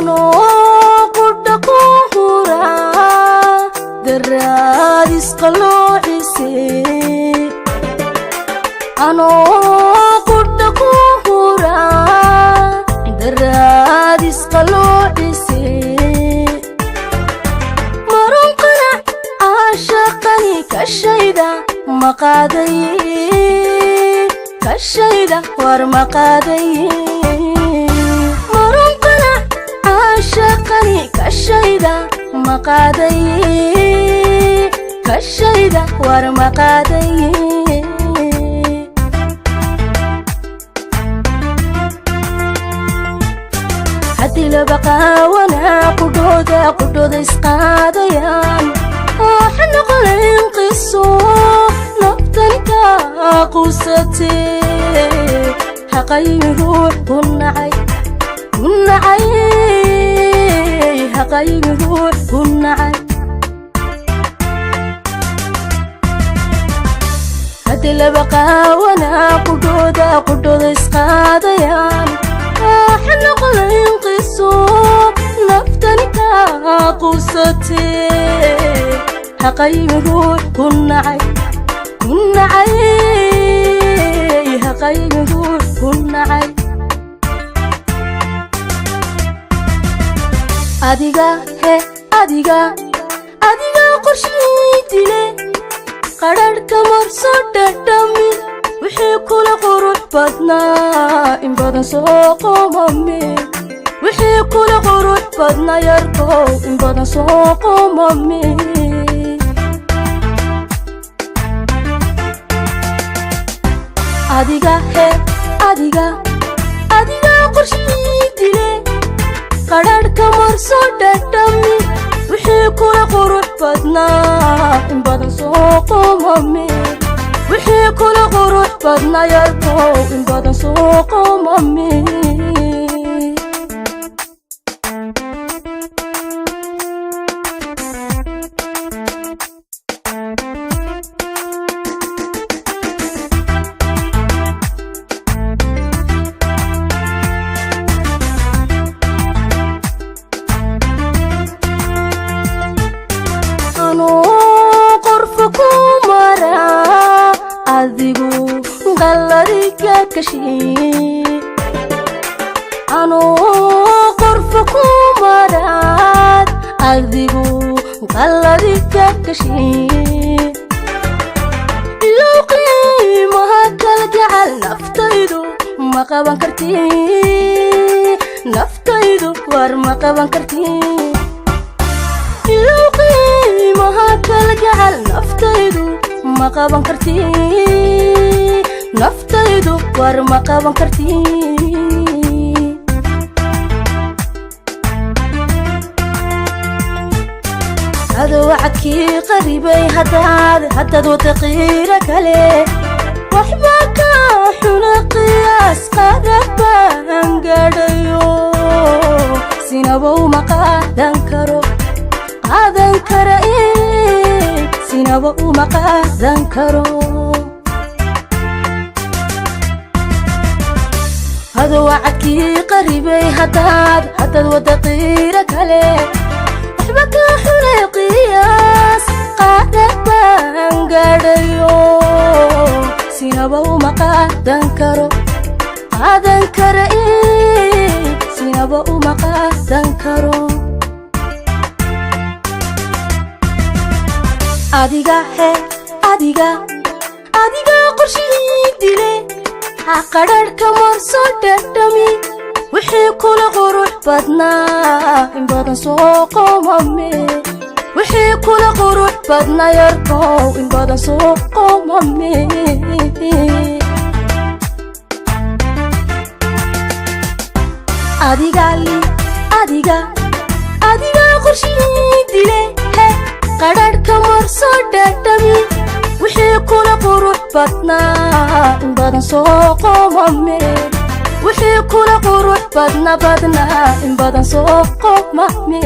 ano qudha ku hura daraadis qaloocisay ano qudha ku hura daraadis qaloocisay marun qanac aashaqani kashayda maqaaday kashayda war maqaaday marun qanac aashaqani kashayda maqaaday kashayda war maqaaday haddii la baqaawana qudhooda isqaadayaan waxa noqonayn qiso naftan kaa quusatee haqaymi ruux ku nacay haqaymi ruux ku nacay haddii la baqaawana qudhooda isqaadayaan waxa noqonayn qiso naftan kaa quusatee haqaymi ruux ku nacay haqaymi ruux ku nacay adiga qorshii dile qadharhka marso dhadhami wixii kula qurux badnaa in badan soo qomame wixii kula qurux badnaa yarkow in badan soo qomame adiga qorshii dile qadharhka marso dhadhami wixii kula qurux badnaa in badan soo qomame wixii kula qurux badnaa yarkow in badan soo qomame adigu qalariga kashi ano qorfa ku marad adigu qalariga kashi loo qiimaha kala gacal naftaydu ma qaban kartii naftaydu war ma qaban kartii loo qiimaha kala gacal naftaydu ma qaban kartii naftaydu war ma qaban kartii hada wacadkii qaribay haddaad wada qiira kale waxba ka xuna qiyaas qadar baan gaadhayo sinabow ma qaadan karo sinaba uma qaadan karo hada wacadkii qaribay haddaad wada qiira kale waxba ka xunay qiyaas qadar baan gaadhayo sinaba uma qaadan karo sinaba uma qaadan karo adiga qorshii dile qadharhka marso dhadhami wixii kula qurux badnaa in badan soo qomame wixii kula qurux badnaa yarkow in badan soo qomame adiga qorshii dile qadharhka marso dhadhami wixii kula qurux badnaa in badan soo qomame wixii kula qurux badnaa in badan soo qomame